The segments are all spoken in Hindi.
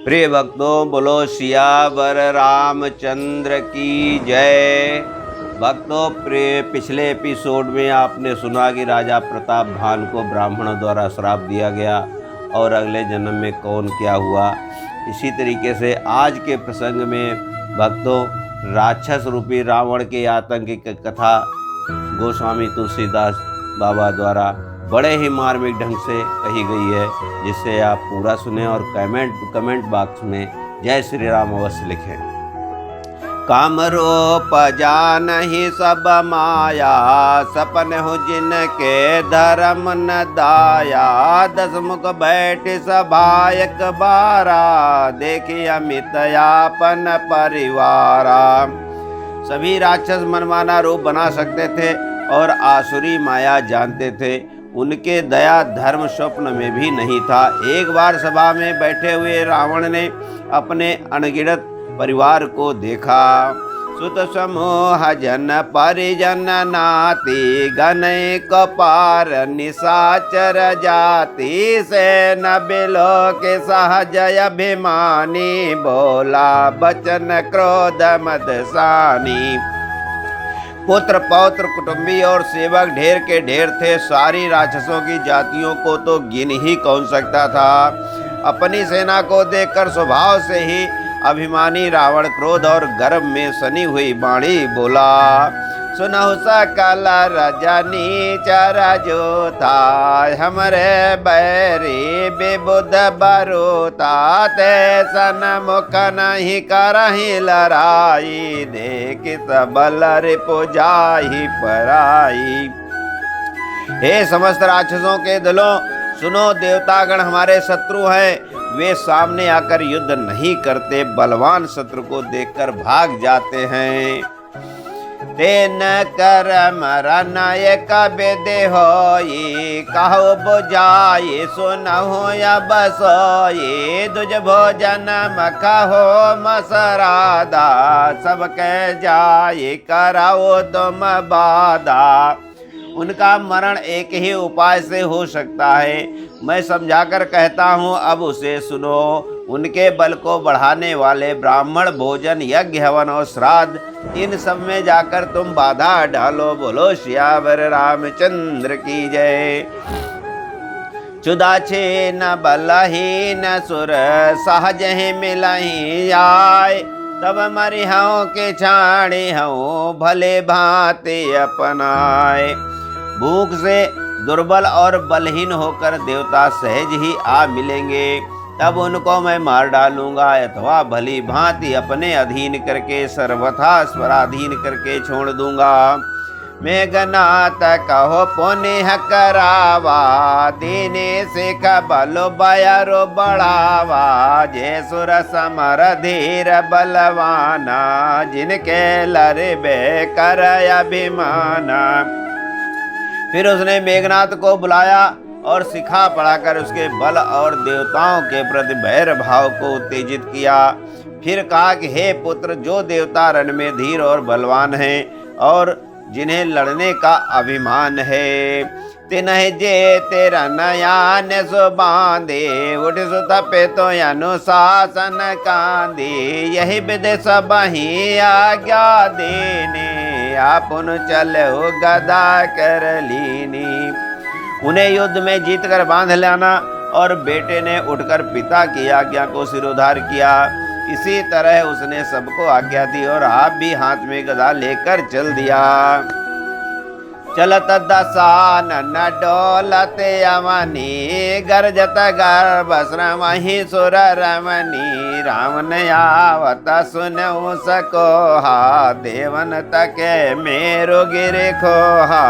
प्रिय भक्तों, बोलो सियावर रामचंद्र की जय। भक्तों, पिछले एपिसोड में आपने सुना कि राजा प्रताप भान को ब्राह्मणों द्वारा श्राप दिया गया और अगले जन्म में कौन क्या हुआ। इसी तरीके से आज के प्रसंग में भक्तों, राक्षस रूपी रावण के आतंक की कथा गोस्वामी तुलसीदास बाबा द्वारा बड़े ही मार्मिक ढंग से कही गई है, जिससे आप पूरा सुने और कमेंट बॉक्स में जय श्री राम अवश्य लिखें। कामरूप जानहि सब माया, सपन हो जिनके धर्म न दाया। 10 मुख बैठ सभायक बारा, देखी अमित यापन परिवारा। सभी राक्षस मनमाना रूप बना सकते थे और आसुरी माया जानते थे। उनके दया धर्म स्वप्न में भी नहीं था। एक बार सभा में बैठे हुए रावण ने अपने अनगिनत परिवार को देखा। सुत समूह जन परिजन नाती, गनय कपार निशाचर जाति। से न बिलो के सहज अभिमानी, बोला बचन क्रोध मदसानी। पुत्र पौत्र कुटुंबी और सेवक ढेर के ढेर थे। सारी राक्षसों की जातियों को तो गिन ही कौन सकता था। अपनी सेना को देखकर स्वभाव से ही अभिमानी रावण क्रोध और गर्व में सनी हुई वाणी बोला। सुनहु सकल रजनी चरा जोता, हमरे बैरी बेबुध बरोता। ते सन मुख नहीं करही लड़ाई, देख सबल रिपु जाहि पराई। हे समस्त राक्षसों के दलों, सुनो, देवतागण हमारे शत्रु हैं। वे सामने आकर युद्ध नहीं करते, बलवान शत्रु को देखकर भाग जाते हैं। तेन कर मरनायक बेदे होई, कहो बुझाई सुनहो या बसोई। दुज भोजन मखहो मसरादा, सबके जाए कराओ तुम बादा। उनका मरण एक ही उपाय से हो सकता है, मैं समझाकर कहता हूँ, अब उसे सुनो। उनके बल को बढ़ाने वाले ब्राह्मण भोजन, यज्ञ, हवन और श्राद्ध, इन सब में जाकर तुम बाधा डालो। बोलो सियावर रामचंद्र की जय। चुदाछे न बलहीन सुर, सहज ही मिलही आय। तब मरिहओं के छाणे हूँ, भले भांति अपनाए। भूख से दुर्बल और बलहीन होकर देवता सहज ही आ मिलेंगे, तब उनको मैं मार डालूंगा, अथवा भली भांति अपने अधीन करके सर्वथा स्वराधीन करके छोड़ दूंगा। मेघनाथ कहो पुण्य करावा, दीने सिख बलो बयरो बढ़ावा। जे सुर समर धीर बलवाना, जिनके लरबे कर अभिमाना। फिर उसने मेघनाथ को बुलाया और शिखा पढ़ाकर उसके बल और देवताओं के प्रति भैर भाव को उत्तेजित किया। फिर कहा कि हे पुत्र, जो देवता रण में धीर और बलवान हैं और जिन्हें लड़ने का अभिमान है, तिन्ह जे तेरा नयान सो बांधे। उठ सुतपे तो अनुशासन कांदे, यही विधि सब ही आज्ञा देने। आपुन चलो गदा कर लीनी। उन्हें युद्ध में जीत कर बांध लाना। और बेटे ने उठकर पिता की आज्ञा को सिरोधार किया। इसी तरह उसने सबको आज्ञा दी और आप भी हाथ में गदा लेकर चल दिया। चलत दसान न डोलत यमनी, गरजत गर्भ श्रम ही सुर रमनी। रावण आवत सुनऊ सकोहा, देवन तके मेरो गिरे खोहा।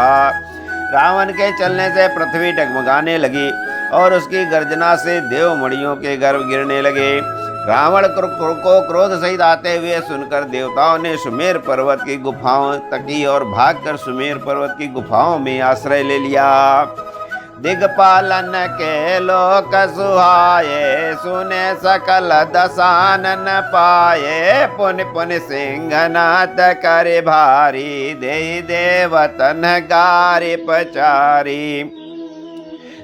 रावण के चलने से पृथ्वी डगमगाने लगी और उसकी गर्जना से देवमणियों के गर्भ गिरने लगे। रावण को क्रोध सहित आते हुए सुनकर देवताओं ने सुमेर पर्वत की गुफाओं तकी और भागकर सुमेर पर्वत की गुफाओं में आश्रय ले लिया। दिग्पालन के लोक सुहाये, सुने सकल दसानन पाए। पुन पुन सिंहनाथ करे भारी, दे देवतन गारे पचारी।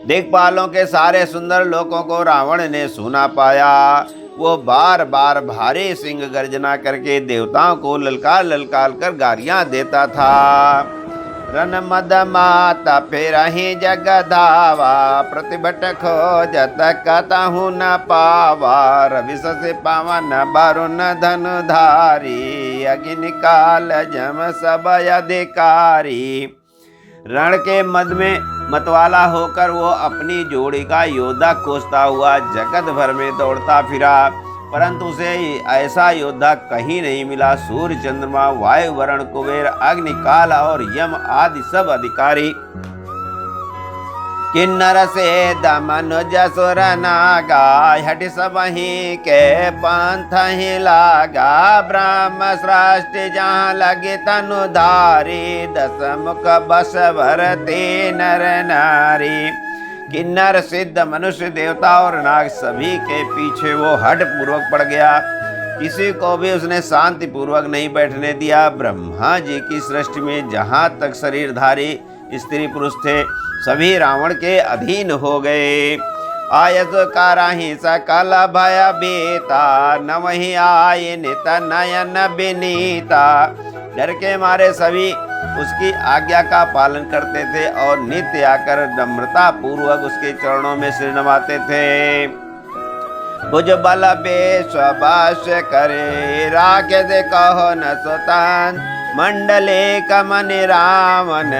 दिक्पालों के सारे सुंदर लोकों को रावण ने सुना पाया। वो बार बार भारी सिंह गर्जना करके देवताओं को ललकार ललकार कर गालियां देता था। रन मद माता फेरहि जग धावा, प्रतिभट खोजत कतहु न पावा। रवि शशि पवन वरुण धनु धारी, अग्नि काल जम सब अधिकारी। रण के मद में मतवाला होकर वो अपनी जोड़ी का योद्धा खोजता हुआ जगत भर में दौड़ता फिरा, परंतु उसे ऐसा योद्धा कहीं नहीं मिला। सूर्य चंद्रमा वायु वरुण कुबेर अग्नि काल और यम आदि सब अधिकारी किन्नर से दमनुज सुर नागा, हट सबहि के पंथ ही लागा। ब्रह्म सृष्टि जहाँ लगे तनु धारी, दस मुख बस भरते नर नारी। किन्नर सिद्ध मनुष्य देवता और नाग सभी के पीछे वो हठ पूर्वक पड़ गया। किसी को भी उसने शांति पूर्वक नहीं बैठने दिया। ब्रह्मा जी की सृष्टि में जहाँ तक शरीरधारी स्त्री पुरुष थे सभी रावण के अधीन हो गए। आयस कराही सकल भय बीता, न वही आय नित नयन बिनीता। डर के मारे सभी उसकी आज्ञा का पालन करते थे और नित्य आकर नम्रता पूर्वक उसके चरणों में सिर नवाते थे। भुज बल बेश बाश करे, राकेश कहो न सुतान। मंडले कमन रावण,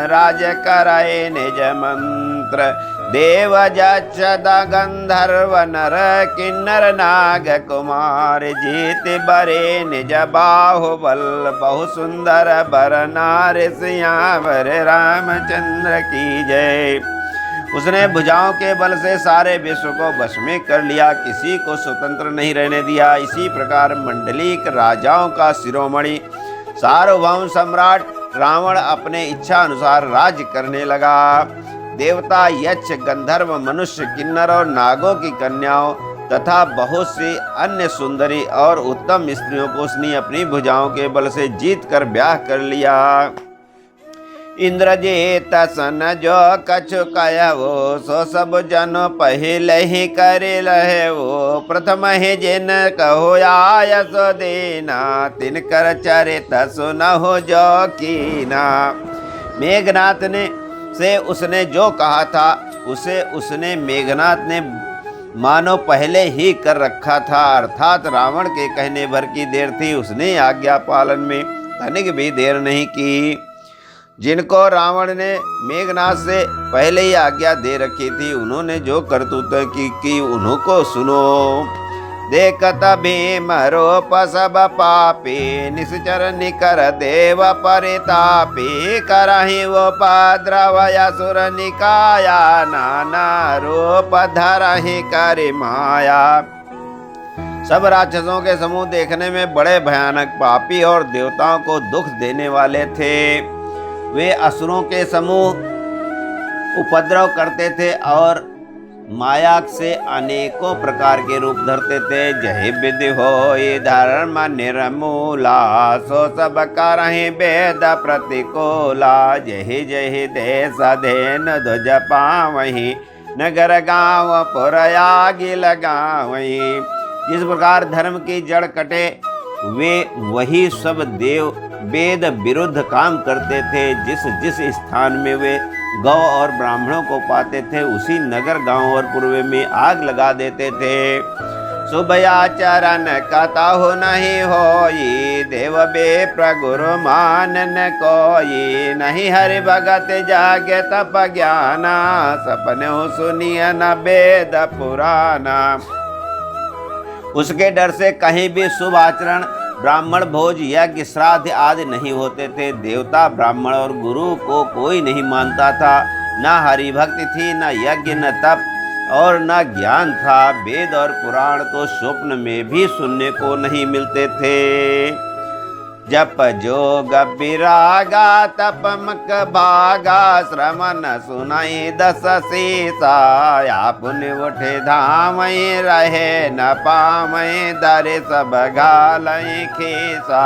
राज कराए निज मंत्र। देव जक्षद गंधर्व नर, किन्नर नाग कुमार। जीत बरे निज बाहुबल, बहु सुंदर बर नार। सियावर रामचंद्र की जय। उसने भुजाओं के बल से सारे विश्व को वश में कर लिया, किसी को स्वतंत्र नहीं रहने दिया। इसी प्रकार मंडलिक राजाओं का शिरोमणि सार्वभौम सम्राट रावण अपने इच्छा अनुसार राज्य करने लगा। देवता यक्ष गंधर्व मनुष्य किन्नर और नागों की कन्याओं तथा बहुत सी अन्य सुंदरी और उत्तम स्त्रियों को उसने अपनी भुजाओं के बल से जीत कर ब्याह कर लिया। इंद्रजीत सन जो कछु कहवो, सो सब जन पहले ही कर लहे वो। प्रथम ही जिन कहो आयस देना, तिनकर चरित सुनहो जो कीना। मेघनाथ ने से उसने जो कहा था उसे उसने मेघनाथ ने मानो पहले ही कर रखा था, अर्थात रावण के कहने भर की देर थी। उसने आज्ञा पालन में तनिक भी देर नहीं की। जिनको रावण ने मेघनाथ से पहले ही आज्ञा दे रखी थी उन्होंने जो करतूतें की उन्हों को सुनो। देखत भीम रूप सब पापी, निश्चर निकर देव परितापी। करहि वो उपद्रव असुर निकाया, नाना रूप धरहि करि माया। सब राक्षसों के समूह देखने में बड़े भयानक पापी और देवताओं को दुख देने वाले थे। वे असुरों के समूह उपद्रव करते थे और माया से अनेकों प्रकार के रूप धरते थे। जहि विधि होई धर्म निर्मूला, सो सब करहि वेद प्रतिकूला। जहि जहि देश धेन ध्वज पावहि, नगर गाँव पुर आगि लगावहि। जिस प्रकार धर्म की जड़ कटे वे वही सब देव वेद विरुद्ध काम करते थे। जिस जिस स्थान में वे गौ और ब्राह्मणों को पाते थे उसी नगर गांव और पूर्व में आग लगा देते थे। शुभ आचरण कतहु नहीं होई, देव बेप्र गुरु मानन कोई। नहीं हरि भगत जागे तप ज्ञाना, सपने सुनिय न वेद पुराना। उसके डर से कहीं भी शुभ आचरण ब्राह्मण भोज यज्ञ श्राद्ध आदि नहीं होते थे। देवता ब्राह्मण और गुरु को कोई नहीं मानता था। न हरि भक्ति थी, न यज्ञ, न तप और न ज्ञान था। वेद और पुराण तो स्वप्न में भी सुनने को नहीं मिलते थे। जप जोग विरागा तप मक भागा, श्रमण सुनाई दस सीसा। या पुण्य उठे धामई रहे न पामई, दरे सब घालई खीसा।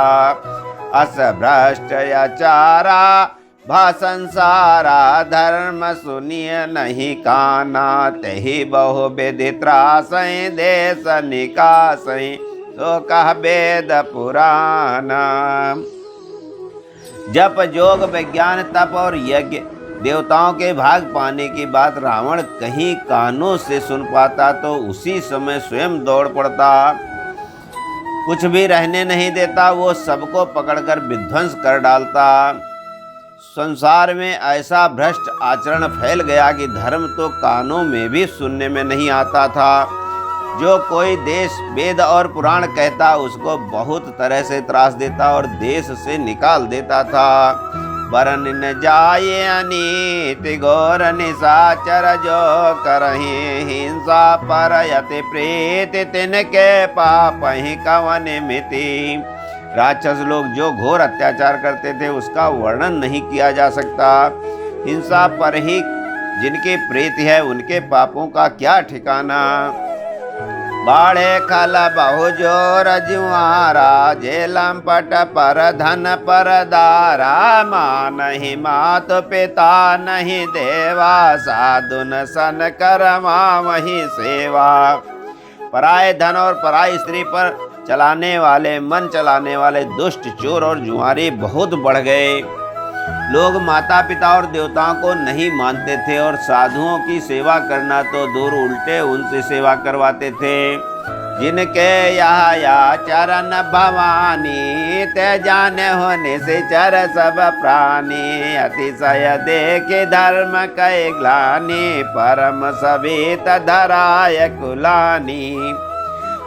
अस भ्रष्ट आचारा भा संसारा धर्म सुनिय नहीं काना, तही बहु विधि त्रासई देश निकासई, तो कह वेद पुराण। जप योग विज्ञान तप और यज्ञ देवताओं के भाग पाने की बात रावण कहीं कानों से सुन पाता तो उसी समय स्वयं दौड़ पड़ता, कुछ भी रहने नहीं देता, वो सबको पकड़कर विध्वंस कर डालता। संसार में ऐसा भ्रष्ट आचरण फैल गया कि धर्म तो कानों में भी सुनने में नहीं आता था। जो कोई देश वेद और पुराण कहता उसको बहुत तरह से त्रास देता और देश से निकाल देता था। वरन न जाये अनीति घोर निशाचर, जो करहि हिंसा पर यति प्रीति, तिनके पाप ही कवन मिति। राक्षस लोग जो घोर अत्याचार करते थे उसका वर्णन नहीं किया जा सकता। हिंसा पर ही जिनकी प्रीति है उनके पापों का क्या ठिकाना। बाढ़े खल बहु जोर जुआरा, जेलम पट पर धन पर दारा, माँ नहीं मात पिता नहीं देवा, साधुन सन करमा वही सेवा। पराये धन और पराई स्त्री पर चलाने वाले मन चलाने वाले दुष्ट चोर और जुआरी बहुत बढ़ गए। लोग माता पिता और देवताओं को नहीं मानते थे और साधुओं की सेवा करना तो दूर उल्टे उनसे सेवा करवाते थे। जिनके यहाँ या चरण भवानी, ते जाने होने से चर सब प्राणी, अतिशय देखे धर्म कै ग्लानि, परम सबित धराय कुलानी।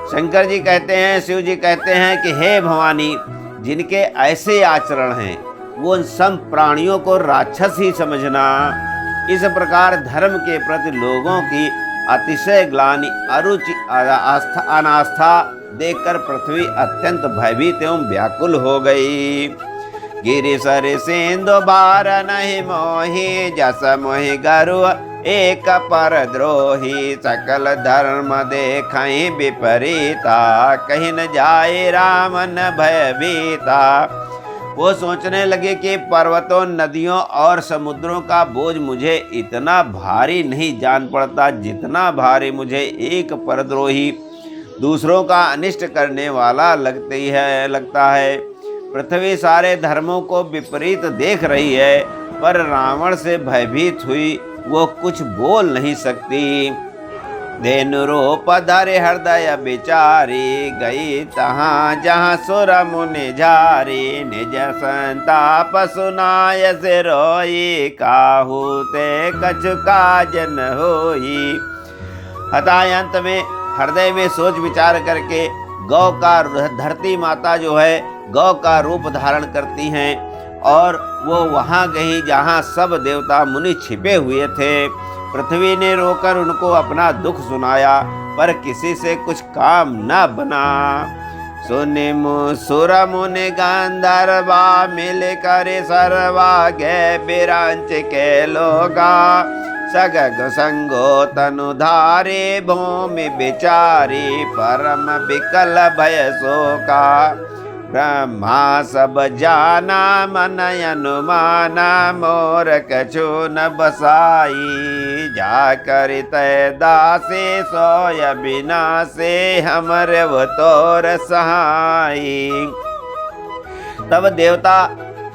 शंकर जी कहते हैं, शिव जी कहते हैं कि हे भवानी, जिनके ऐसे आचरण हैं वो सब प्राणियों को राक्षस ही समझना। इस प्रकार धर्म के प्रति लोगों की अतिशय ग्लानि अरुचि अनास्था देखकर पृथ्वी अत्यंत भयभीत एवं व्याकुल हो गई। गिरि सर सिंधु बार नहीं मोहि, जस मोहि गरु एक पर द्रोही, सकल धर्म देखहि विपरीता, कहीं न जाए रामन भयभीता। वो सोचने लगे कि पर्वतों नदियों और समुद्रों का बोझ मुझे इतना भारी नहीं जान पड़ता जितना भारी मुझे एक परद्रोही दूसरों का अनिष्ट करने वाला लगता है। पृथ्वी सारे धर्मों को विपरीत देख रही है, पर रावण से भयभीत हुई वो कुछ बोल नहीं सकती। धेनु रूप धरे हृदय बिचारी, गई तहाँ जहाँ सुर मुनि झारी, निज संताप सुनाय से रोई, काहू ते कछु काज न होई। हतायंत में हृदय में सोच विचार करके गौ का धरती माता जो है गौ का रूप धारण करती हैं और वो वहाँ गई जहाँ सब देवता मुनि छिपे हुए थे। पृथ्वी ने रोकर उनको अपना दुख सुनाया, पर किसी से कुछ काम न बना। सुनि सुर मुनि गंधर्वा, मिल कर सर्वा गे बिरांच के लोगा, सगग संगो तनुधारे भूमि बिचारी, परम विकल भय शोका। ब्रह्मा सब जाना मन अनुमाना, मोर कछु न बसाई, जा कर तय दासे सोय बिनासे, हमर अवतोर सहाई। तब देवता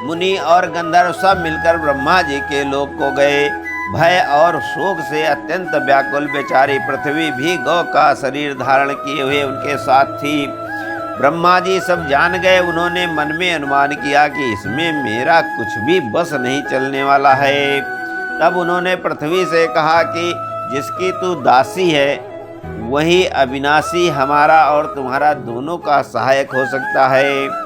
मुनि और गंधर्व सब मिलकर ब्रह्मा जी के लोक को गए। भय और शोक से अत्यंत व्याकुल बेचारी पृथ्वी भी गौ का शरीर धारण किए हुए उनके साथ थी। ब्रह्मा जी सब जान गए। उन्होंने मन में अनुमान किया कि इसमें मेरा कुछ भी बस नहीं चलने वाला है। तब उन्होंने पृथ्वी से कहा कि जिसकी तू दासी है वही अविनाशी हमारा और तुम्हारा दोनों का सहायक हो सकता है।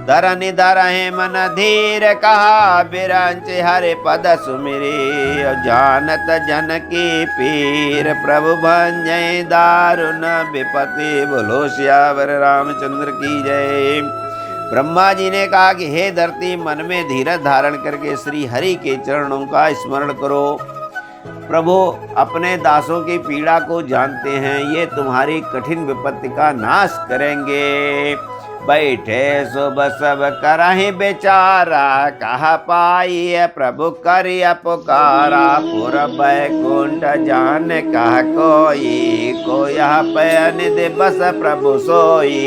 धरनि धरहि मन धीर कहा, बिरंच हरि पद सुमिरी, जानत जन की पीर, प्रभु भंजय दारुण विपति। बोलो सियावर रामचंद्र की जय। ब्रह्मा जी ने कहा कि हे धरती, मन में धीरज धारण करके श्री हरि के चरणों का स्मरण करो। प्रभु अपने दासों की पीड़ा को जानते हैं, ये तुम्हारी कठिन विपत्ति का नाश करेंगे। बैठे शुभ सब करहि बेचारा, कहा पाई प्रभु करिया पुकारा। पुर बैकुंठ जान कह कोई यह निधि बस प्रभु सोई।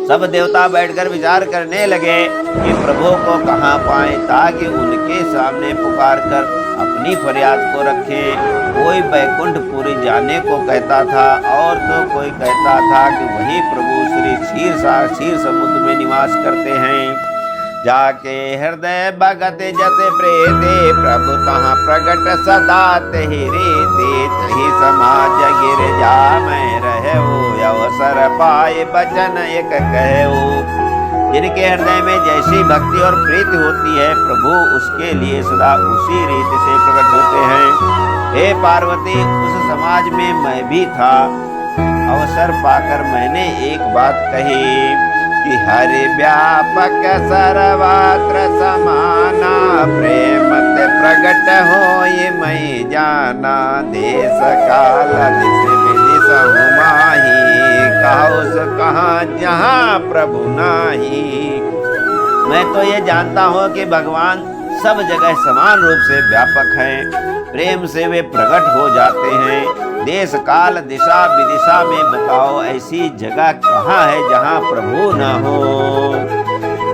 सब देवता बैठकर विचार करने लगे कि प्रभु को कहाँ पाए, ताकि उनके सामने पुकार कर अपनी फरियाद को रखें। कोई बैकुंठपुरी जाने को कहता था और तो कोई कहता था कि वही प्रभु श्री क्षीर समुद्र में निवास करते हैं। जाके हृदय भगत जते प्रेते, प्रभु तहाँ प्रगट सदा तेहि रीते। तहि समाज गिर जा मैं रहूं, अवसर पाए बचन एक कहूं। जिनके हृदय में जैसी भक्ति और प्रीति होती है, प्रभु उसके लिए सदा उसी रीति से प्रकट होते हैं। हे पार्वती, उस समाज में मैं भी था। अवसर पाकर मैंने एक बात कही कि हरि व्यापक सर्वत्र समाना, प्रेम ते प्रगट होय मैं जाना। देश काल दिश विदिश माही, काहुस कहाँ जहाँ प्रभु नाही। मैं तो ये जानता हूँ कि भगवान सब जगह समान रूप से व्यापक हैं, प्रेम से वे प्रकट हो जाते हैं। देश काल दिशा विदिशा में बताओ ऐसी जगह कहाँ है जहाँ प्रभु न हो।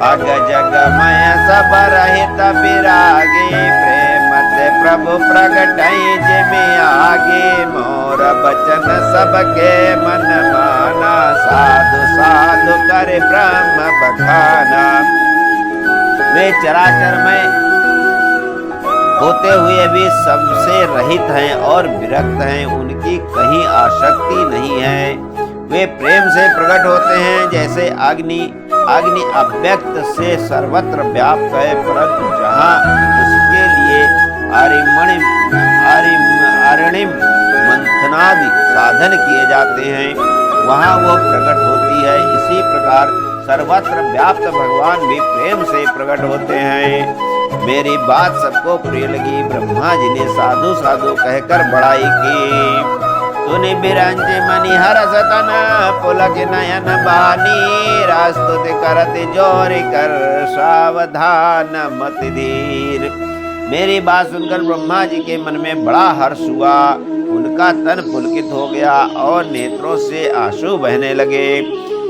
अग जग मय सब रहित विरागे, प्रेम से प्रभु प्रगटै जिमि आगे। मोर बचन सबके मन माना, साधु साधु करे ब्रह्म बखाना। वे चराचर में होते हुए भी सबसे रहित हैं और विरक्त हैं, उनकी कहीं आसक्ति नहीं है। वे प्रेम से प्रकट होते हैं जैसे अग्नि अव्यक्त से सर्वत्र व्याप्त है, परंतु जहाँ उसके लिए अरिणिम मंथनादि साधन किए जाते हैं, वहाँ वो प्रकट होती है। इसी प्रकार सर्वत्र व्याप्त भगवान भी प्रेम से प्रकट होते हैं। मेरी बात सबको प्रिय लगी। ब्रह्मा जी ने साधु साधु कहकर बड़ाई की। सुनि बिरंज मणि हरस तन, पुलक नयन बानी। रास्तुति करत जोरि कर, सावधान मति धीर। मेरी बात सुनकर ब्रह्मा जी के मन में बड़ा हर्ष हुआ। उनका तन पुलकित हो गया और नेत्रों से आंसू बहने लगे।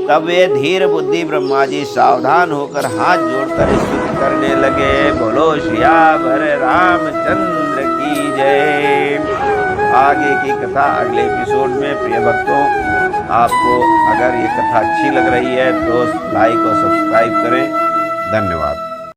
तब वे धीर बुद्धि ब्रह्मा जी सावधान होकर हाथ जोड़कर स्तुति करने लगे। बोलो सियावर रामचंद्र की जय। आगे की कथा अगले एपिसोड में। प्रिय भक्तों, आपको अगर ये कथा अच्छी लग रही है तो लाइक और सब्सक्राइब करें। धन्यवाद।